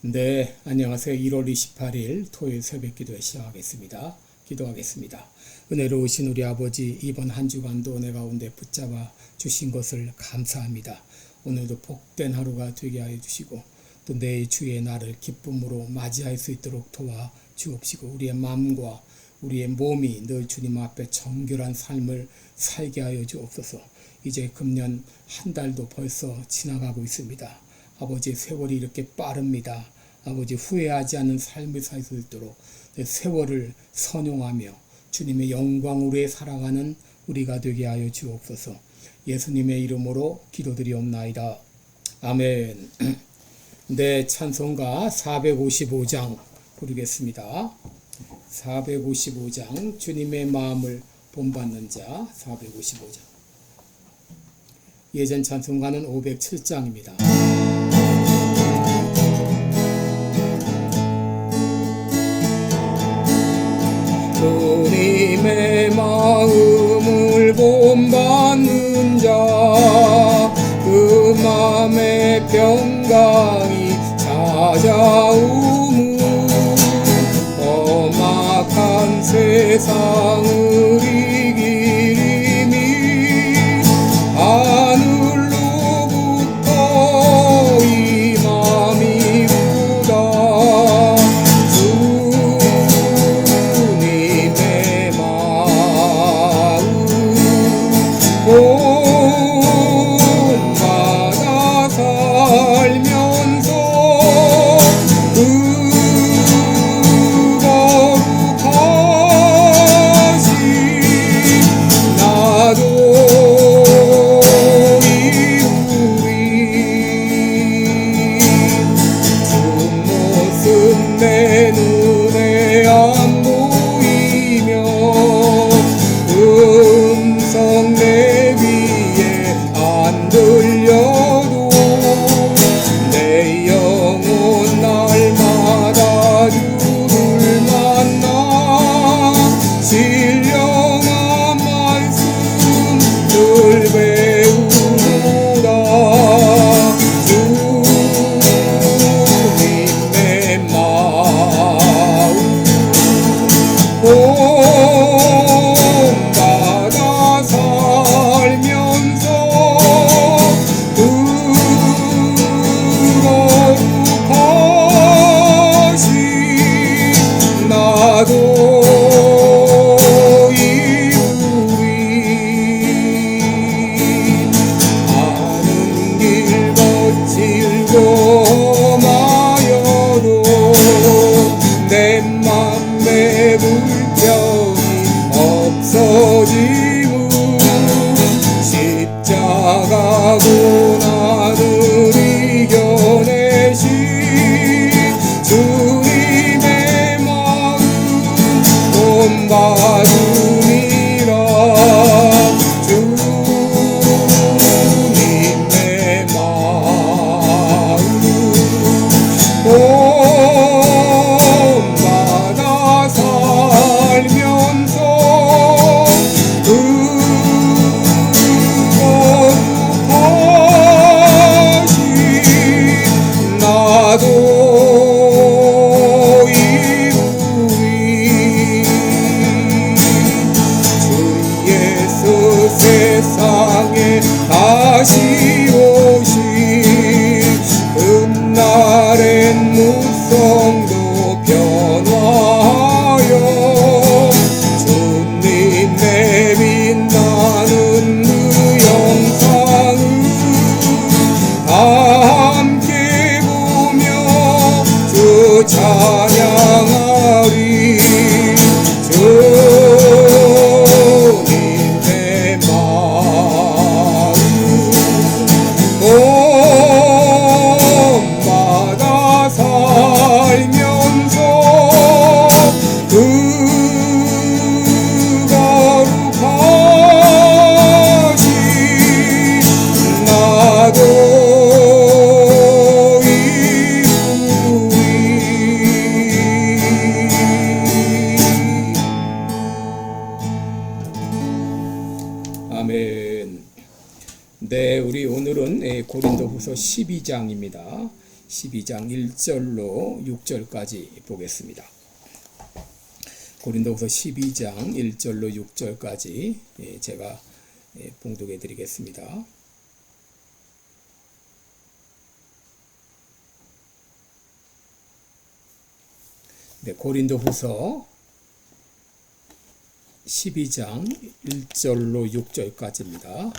네, 안녕하세요. 1월 28일 토요일 새벽 기도에 시작하겠습니다. 기도하겠습니다. 은혜로우신 우리 아버지, 이번 한 주간도 은혜 가운데 붙잡아 주신 것을 감사합니다. 오늘도 복된 하루가 되게 하여 주시고 또 내일 주의 날을 기쁨으로 맞이할 수 있도록 도와 주옵시고 우리의 마음과 우리의 몸이 늘 주님 앞에 정결한 삶을 살게 하여 주옵소서. 이제 금년 한 달도 벌써 지나가고 있습니다. 아버지, 세월이 이렇게 빠릅니다. 아버지, 후회하지 않는 삶을 살 수 있도록 세월을 선용하며 주님의 영광으로 살아가는 우리가 되게 하여 주옵소서. 예수님의 이름으로 기도드리옵나이다. 아멘. 네, 찬송가 455장 부르겠습니다. 455장 주님의 마음을 본받는 자 455장. 예전 찬송가는 507장입니다. 주님의 마음을 본받는 자, 그 마음의 평강이 찾아오무 험악한 세상을 이길 힘이 하늘로부터 임함이로다. 주님의 마음 본받아 살면서 내 눈에 안 보이며 음성 내 귀에 안 들려도 내 영혼 날마다 주를 만나 신령한 말씀 늘 배우노라. 본받아 살면서 거룩하신 나도 이루리. 아는 길 거칠고 험하여도 내 맘에 불평이 없어지무 십자가 고난을 이겨내신 주님의 마음 본받으리라. 주님의 마음 본받아 살면서 거룩하신 나도 이루리. 주 예수 세상에 다시 오시 금날엔 무성도 변화하여 주님의 빛나는 그 영상을 다 함께 보며 주 찬양하리. 주님의 마음 본받아 살면서 거룩하신 나도 이루리. 아멘. 네, 우리 오늘은 고린도후서 12장입니다. 12장 1절로 6절까지 보겠습니다. 고린도후서 12장 1절로 6절까지 제가 봉독해 드리겠습니다. 네, 고린도후서 12장 1절로 6절까지입니다.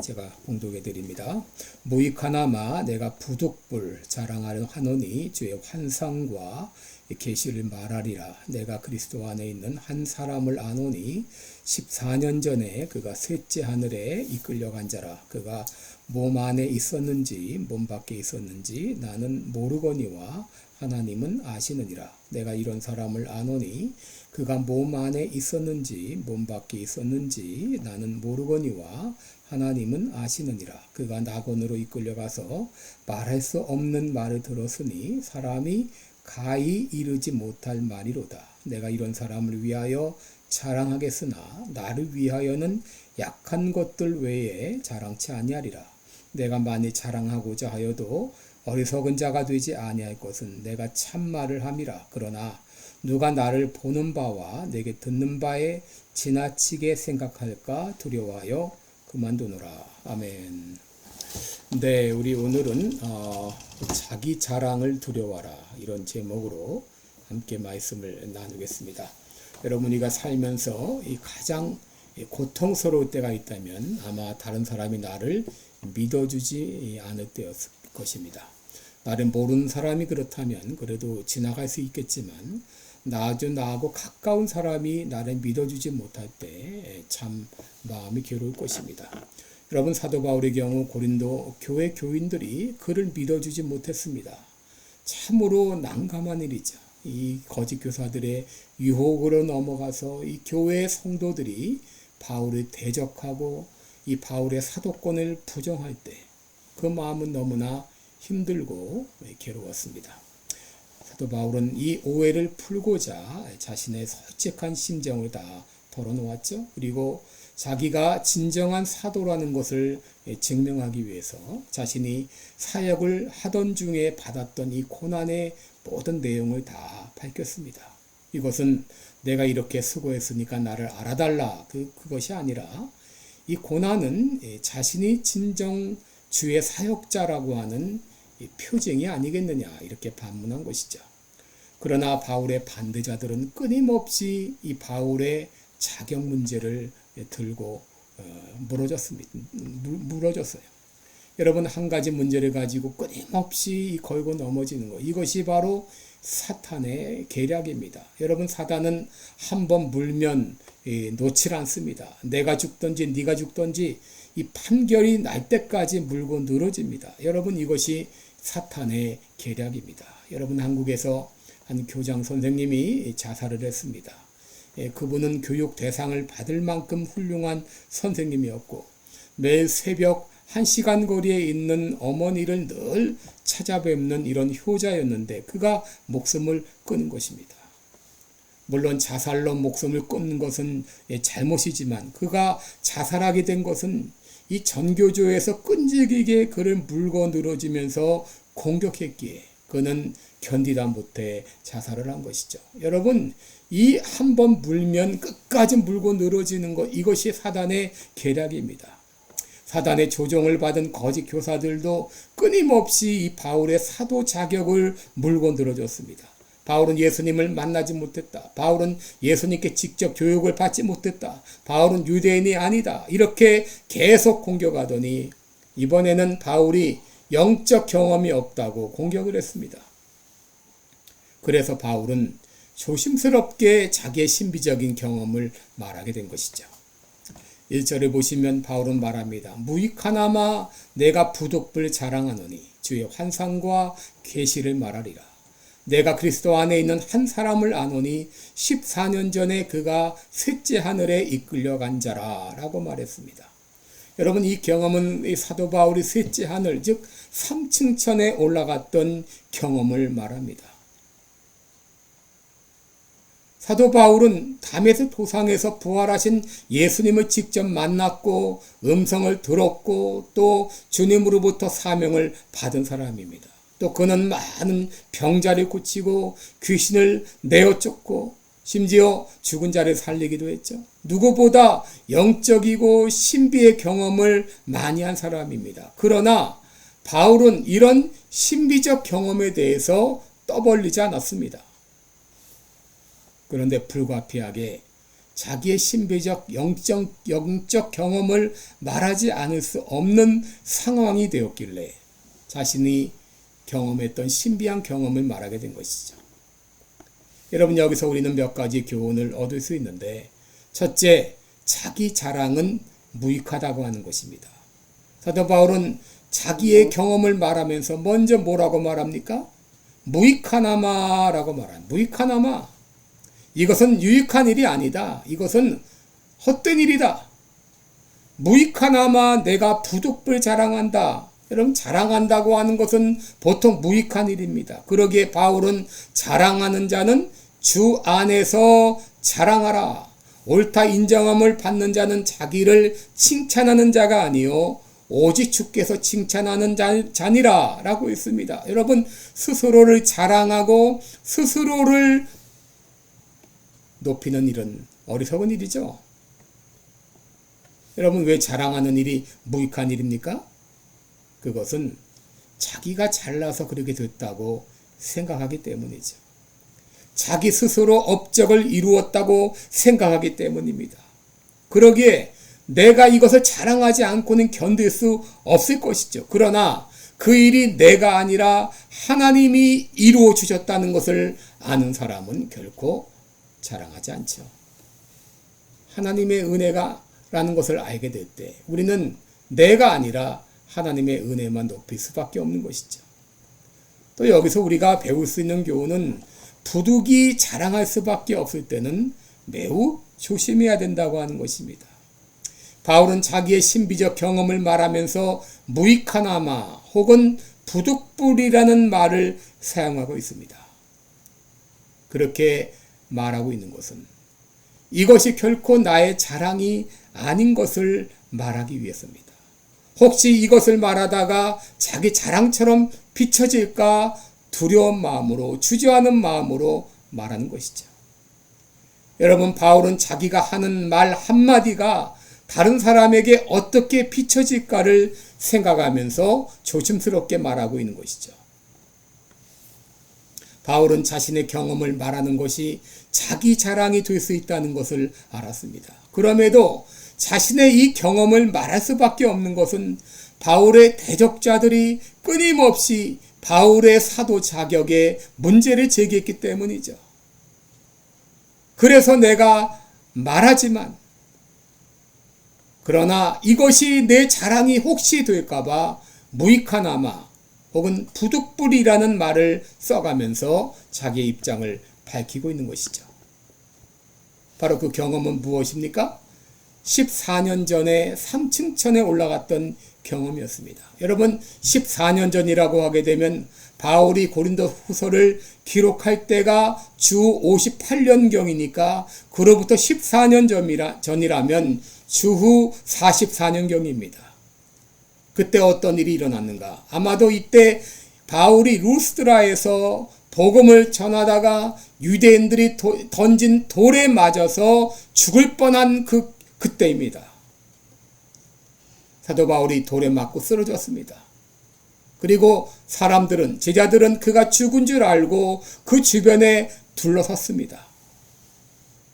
제가 봉독해 드립니다. 무익하나마 내가 부득불 자랑하노니 주의 환상과 계시를 말하리라. 내가 그리스도 안에 있는 한 사람을 아노니 14년 전에 그가 셋째 하늘에 이끌려간 자라. 그가 몸 안에 있었는지 몸 밖에 있었는지 나는 모르거니와 하나님은 아시느니라. 내가 이런 사람을 아노니 그가 몸 안에 있었는지 몸 밖에 있었는지 나는 모르거니와 하나님은 아시느니라. 그가 낙원으로 이끌려가서 말할 수 없는 말을 들었으니 사람이 가히 이르지 못할 말이로다. 내가 이런 사람을 위하여 자랑하겠으나 나를 위하여는 약한 것들 외에 자랑치 아니하리라. 내가 만일 자랑하고자 하여도 어리석은 자가 되지 아니할 것은 내가 참말을 함이라. 그러나 누가 나를 보는 바와 내게 듣는 바에 지나치게 생각할까 두려워하여 그만두노라. 아멘. 네, 우리 오늘은 자기 자랑을 두려워하라 이런 제목으로 함께 말씀을 나누겠습니다. 여러분, 우리가 살면서 이 가장 고통스러울 때가 있다면 아마 다른 사람이 나를 믿어주지 않을 때였을 것입니다. 나를 모르는 사람이 그렇다면 그래도 지나갈 수 있겠지만 나하고 가까운 사람이 나를 믿어주지 못할 때 참 마음이 괴로울 것입니다. 여러분, 사도 바울의 경우 고린도 교회 교인들이 그를 믿어주지 못했습니다. 참으로 난감한 일이죠. 이 거짓 교사들의 유혹으로 넘어가서 이 교회 성도들이 바울을 대적하고 이 바울의 사도권을 부정할 때 그 마음은 너무나 힘들고 괴로웠습니다. 사도 바울은 이 오해를 풀고자 자신의 솔직한 심정을 다 털어놓았죠. 그리고 자기가 진정한 사도라는 것을 증명하기 위해서 자신이 사역을 하던 중에 받았던 이 고난의 모든 내용을 다 밝혔습니다. 이것은 내가 이렇게 수고했으니까 나를 알아달라 그것이 아니라 이 고난은 자신이 진정 주의 사역자라고 하는 표징이 아니겠느냐 이렇게 반문한 것이죠. 그러나 바울의 반대자들은 끊임없이 이 바울의 자격 문제를 들고 물어줬어요. 여러분, 한 가지 문제를 가지고 끊임없이 걸고 넘어지는 것, 이것이 바로 사탄의 계략입니다. 여러분, 사단은 한번 물면 놓질 않습니다. 내가 죽든지 네가 죽든지 이 판결이 날 때까지 물고 늘어집니다. 여러분, 이것이 사탄의 계략입니다. 여러분, 한국에서 한 교장 선생님이 자살을 했습니다. 그분은 교육 대상을 받을 만큼 훌륭한 선생님이었고 매일 새벽 1시간 거리에 있는 어머니를 늘 찾아뵙는 이런 효자였는데 그가 목숨을 끊은 것입니다. 물론 자살로 목숨을 끊는 것은 잘못이지만 그가 자살하게 된 것은 이 전교조에서 끈질기게 그를 물고 늘어지면서 공격했기에 그는 견디다 못해 자살을 한 것이죠. 여러분, 이 한 번 물면 끝까지 물고 늘어지는 것, 이것이 사단의 계략입니다. 사단의 조종을 받은 거짓 교사들도 끊임없이 이 바울의 사도 자격을 물고 늘어졌습니다. 바울은 예수님을 만나지 못했다. 바울은 예수님께 직접 교육을 받지 못했다. 바울은 유대인이 아니다. 이렇게 계속 공격하더니 이번에는 바울이 영적 경험이 없다고 공격을 했습니다. 그래서 바울은 조심스럽게 자기의 신비적인 경험을 말하게 된 것이죠. 1절을 보시면 바울은 말합니다. 무익하나마 내가 부득불 자랑하노니 주의 환상과 계시를 말하리라. 내가 그리스도 안에 있는 한 사람을 아노니 14년 전에 그가 셋째 하늘에 이끌려간 자라 라고 말했습니다. 여러분, 이 경험은 이 사도 바울이 셋째 하늘, 즉 3층천에 올라갔던 경험을 말합니다. 사도 바울은 담에색 도상에서 부활하신 예수님을 직접 만났고 음성을 들었고 또 주님으로부터 사명을 받은 사람입니다. 또 그는 많은 병자를 고치고 귀신을 내어 쫓고 심지어 죽은 자를 살리기도 했죠. 누구보다 영적이고 신비의 경험을 많이 한 사람입니다. 그러나 바울은 이런 신비적 경험에 대해서 떠벌리지 않았습니다. 그런데 불가피하게 자기의 신비적 영적 경험을 말하지 않을 수 없는 상황이 되었길래 자신이 경험했던 신비한 경험을 말하게 된 것이죠. 여러분, 여기서 우리는 몇 가지 교훈을 얻을 수 있는데, 첫째, 자기 자랑은 무익하다고 하는 것입니다. 사도 바울은 자기의 경험을 말하면서 먼저 뭐라고 말합니까? 무익하나마라고 말합니다. 무익하나마. 이것은 유익한 일이 아니다. 이것은 헛된 일이다. 무익하나마 내가 부득불 자랑한다. 여러분, 자랑한다고 하는 것은 보통 무익한 일입니다. 그러기에 바울은 자랑하는 자는 주 안에서 자랑하라. 옳다 인정함을 받는 자는 자기를 칭찬하는 자가 아니요 오직 주께서 칭찬하는 자니라 라고 있습니다. 여러분, 스스로를 자랑하고 스스로를 높이는 일은 어리석은 일이죠. 여러분, 왜 자랑하는 일이 무익한 일입니까? 그것은 자기가 잘나서 그렇게 됐다고 생각하기 때문이죠. 자기 스스로 업적을 이루었다고 생각하기 때문입니다. 그러기에 내가 이것을 자랑하지 않고는 견딜 수 없을 것이죠. 그러나 그 일이 내가 아니라 하나님이 이루어 주셨다는 것을 아는 사람은 결코 자랑하지 않죠. 하나님의 은혜가라는 것을 알게 될 때 우리는 내가 아니라 하나님의 은혜만 높일 수밖에 없는 것이죠. 또 여기서 우리가 배울 수 있는 교훈은 부득이 자랑할 수밖에 없을 때는 매우 조심해야 된다고 하는 것입니다. 바울은 자기의 신비적 경험을 말하면서 무익하나마 혹은 부득불이라는 말을 사용하고 있습니다. 그렇게 말하고 있는 것은 이것이 결코 나의 자랑이 아닌 것을 말하기 위해서입니다. 혹시 이것을 말하다가 자기 자랑처럼 비춰질까 두려운 마음으로, 주저하는 마음으로 말하는 것이죠. 여러분, 바울은 자기가 하는 말 한마디가 다른 사람에게 어떻게 비춰질까를 생각하면서 조심스럽게 말하고 있는 것이죠. 바울은 자신의 경험을 말하는 것이 자기 자랑이 될 수 있다는 것을 알았습니다. 그럼에도 자신의 이 경험을 말할 수밖에 없는 것은 바울의 대적자들이 끊임없이 바울의 사도 자격에 문제를 제기했기 때문이죠. 그래서 내가 말하지만, 그러나 이것이 내 자랑이 혹시 될까봐 무익하나마 혹은 부득불이라는 말을 써가면서 자기의 입장을 밝히고 있는 것이죠. 바로 그 경험은 무엇입니까? 14년 전에 3층천에 올라갔던 경험이었습니다. 여러분, 14년 전이라고 하게 되면 바울이 고린도 후서를 기록할 때가 주 58년경이니까 그로부터 14년 전이라면 주후 44년경입니다. 그때 어떤 일이 일어났는가? 아마도 이때 바울이 루스드라에서 복음을 전하다가 유대인들이 던진 돌에 맞아서 죽을 뻔한 그때입니다. 사도 바울이 돌에 맞고 쓰러졌습니다. 그리고 사람들은, 제자들은 그가 죽은 줄 알고 그 주변에 둘러섰습니다.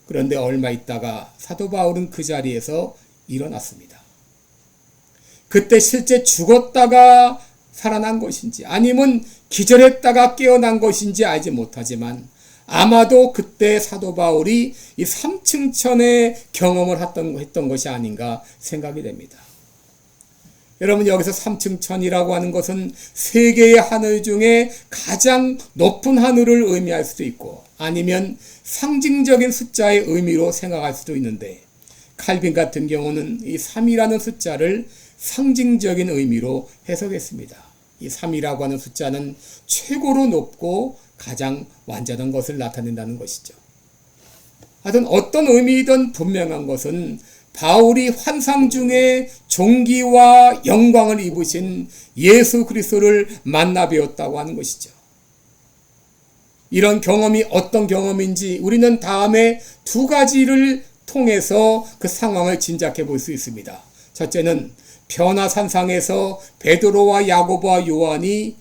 그런데 얼마 있다가 사도 바울은 그 자리에서 일어났습니다. 그때 실제 죽었다가 살아난 것인지 아니면 기절했다가 깨어난 것인지 알지 못하지만 아마도 그때 사도 바울이 이 3층천의 경험을 했던 것이 아닌가 생각이 됩니다. 여러분, 여기서 3층천이라고 하는 것은 세계의 하늘 중에 가장 높은 하늘을 의미할 수도 있고 아니면 상징적인 숫자의 의미로 생각할 수도 있는데, 칼빈 같은 경우는 이 3이라는 숫자를 상징적인 의미로 해석했습니다. 이 3이라고 하는 숫자는 최고로 높고 가장 완전한 것을 나타낸다는 것이죠. 하여튼 어떤 의미이든 분명한 것은 바울이 환상 중에 존귀와 영광을 입으신 예수 그리스도를 만나 뵈었다고 하는 것이죠. 이런 경험이 어떤 경험인지 우리는 다음에 두 가지를 통해서 그 상황을 짐작해 볼 수 있습니다. 첫째는 변화산상에서 베드로와 야고보와 요한이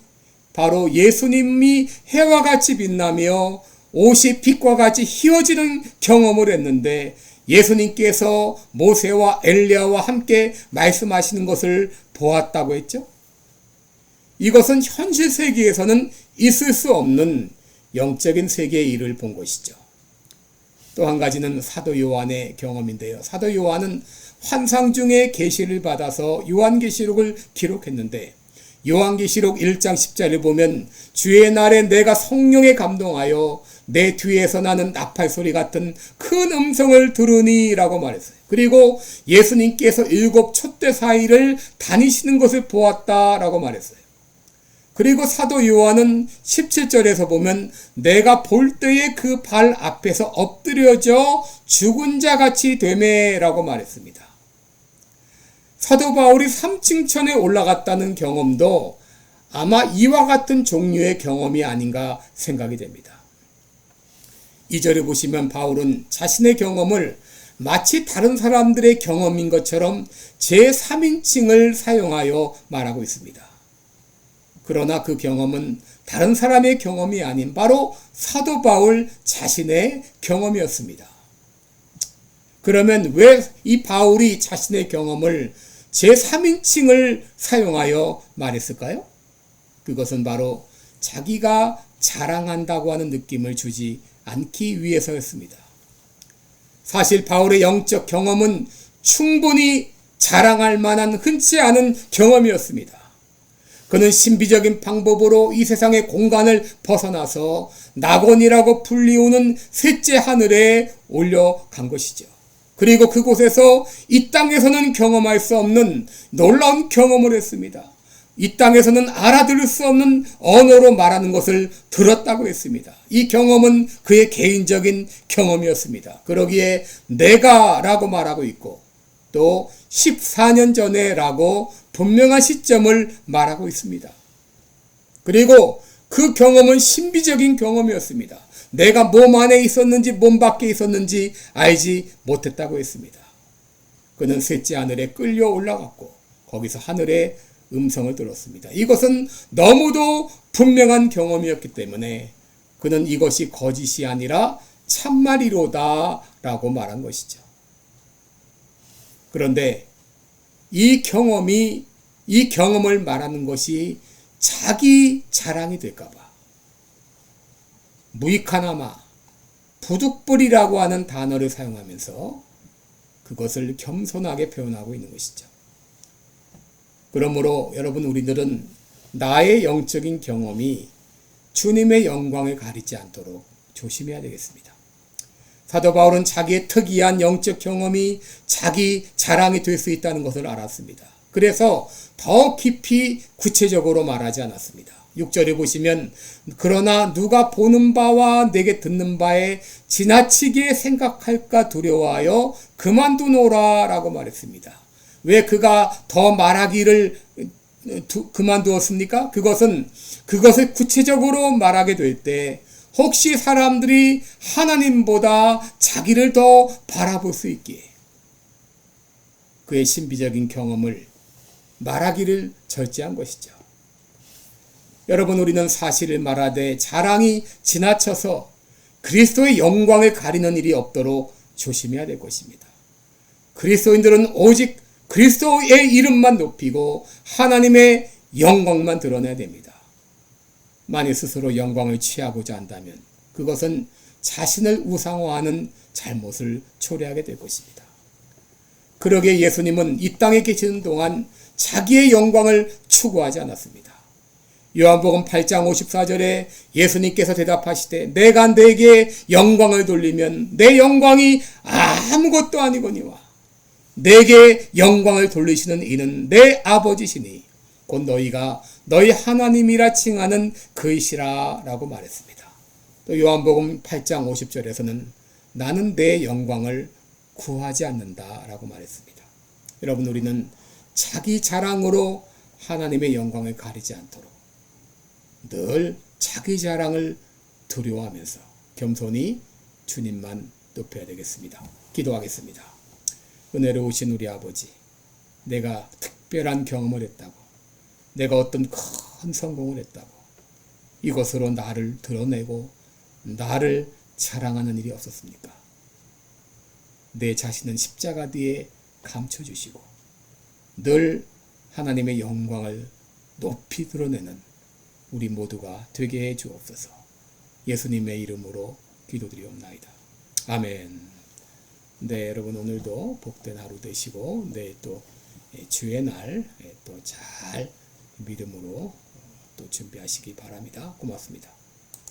바로 예수님이 해와 같이 빛나며 옷이 빛과 같이 휘어지는 경험을 했는데 예수님께서 모세와 엘리야와 함께 말씀하시는 것을 보았다고 했죠. 이것은 현실 세계에서는 있을 수 없는 영적인 세계의 일을 본 것이죠. 또 한 가지는 사도 요한의 경험인데요. 사도 요한은 환상 중에 계시를 받아서 요한계시록을 기록했는데 요한계시록 1장 10절을 보면 주의 날에 내가 성령에 감동하여 내 뒤에서 나는 나팔 소리 같은 큰 음성을 들으니 라고 말했어요. 그리고 예수님께서 7 촛대 사이를 다니시는 것을 보았다라고 말했어요. 그리고 사도 요한은 17절에서 보면 내가 볼 때에 그 발 앞에서 엎드려져 죽은 자 같이 되매라고 말했습니다. 사도 바울이 3층천에 올라갔다는 경험도 아마 이와 같은 종류의 경험이 아닌가 생각이 됩니다. 2절에 보시면 바울은 자신의 경험을 마치 다른 사람들의 경험인 것처럼 제3인칭을 사용하여 말하고 있습니다. 그러나 그 경험은 다른 사람의 경험이 아닌 바로 사도 바울 자신의 경험이었습니다. 그러면 왜 이 바울이 자신의 경험을 제3인칭을 사용하여 말했을까요? 그것은 바로 자기가 자랑한다고 하는 느낌을 주지 않기 위해서였습니다. 사실 바울의 영적 경험은 충분히 자랑할 만한 흔치 않은 경험이었습니다. 그는 신비적인 방법으로 이 세상의 공간을 벗어나서 낙원이라고 불리우는 셋째 하늘에 올려간 것이죠. 그리고 그곳에서 이 땅에서는 경험할 수 없는 놀라운 경험을 했습니다. 이 땅에서는 알아들을 수 없는 언어로 말하는 것을 들었다고 했습니다. 이 경험은 그의 개인적인 경험이었습니다. 그러기에 내가 라고 말하고 있고 또 14년 전에 라고 분명한 시점을 말하고 있습니다. 그리고 그 경험은 신비적인 경험이었습니다. 내가 몸 안에 있었는지 몸 밖에 있었는지 알지 못했다고 했습니다. 그는 셋째 하늘에 끌려 올라갔고 거기서 하늘의 음성을 들었습니다. 이것은 너무도 분명한 경험이었기 때문에 그는 이것이 거짓이 아니라 참말이로다 라고 말한 것이죠. 그런데 이 경험을 말하는 것이 자기 자랑이 될까봐 무익하나마 부득불이라고 하는 단어를 사용하면서 그것을 겸손하게 표현하고 있는 것이죠. 그러므로 여러분 우리들은 나의 영적인 경험이 주님의 영광을 가리지 않도록 조심해야 되겠습니다. 사도 바울은 자기의 특이한 영적 경험이 자기 자랑이 될 수 있다는 것을 알았습니다. 그래서 더 깊이 구체적으로 말하지 않았습니다. 6절에 보시면 그러나 누가 보는 바와 내게 듣는 바에 지나치게 생각할까 두려워하여 그만두노라 라고 말했습니다. 왜 그가 더 말하기를 그만두었습니까? 그것을 구체적으로 말하게 될 때 혹시 사람들이 하나님보다 자기를 더 바라볼 수 있기에 그의 신비적인 경험을 말하기를 절제한 것이죠. 여러분 우리는 사실을 말하되 자랑이 지나쳐서 그리스도의 영광을 가리는 일이 없도록 조심해야 될 것입니다. 그리스도인들은 오직 그리스도의 이름만 높이고 하나님의 영광만 드러내야 됩니다. 만일 스스로 영광을 취하고자 한다면 그것은 자신을 우상화하는 잘못을 초래하게 될 것입니다. 그러기에 예수님은 이 땅에 계시는 동안 자기의 영광을 추구하지 않았습니다. 요한복음 8장 54절에 예수님께서 대답하시되 내가 내게 영광을 돌리면 내 영광이 아무것도 아니거니와 내게 영광을 돌리시는 이는 내 아버지시니 곧 너희가 너희 하나님이라 칭하는 그이시라 라고 말했습니다. 또 요한복음 8장 50절에서는 나는 내 영광을 구하지 않는다라고 말했습니다. 여러분, 우리는 자기 자랑으로 하나님의 영광을 가리지 않도록 늘 자기 자랑을 두려워하면서 겸손히 주님만 높여야 되겠습니다. 기도하겠습니다. 은혜로우신 우리 아버지, 내가 특별한 경험을 했다고, 내가 어떤 큰 성공을 했다고 이것으로 나를 드러내고 나를 자랑하는 일이 없었습니까? 내 자신은 십자가 뒤에 감춰주시고 늘 하나님의 영광을 높이 드러내는 우리 모두가 되게 해 주옵소서. 예수님의 이름으로 기도드리옵나이다. 아멘. 네, 여러분, 오늘도 복된 하루 되시고 내일 또 주의 날 또 잘 믿음으로 또 준비하시기 바랍니다. 고맙습니다.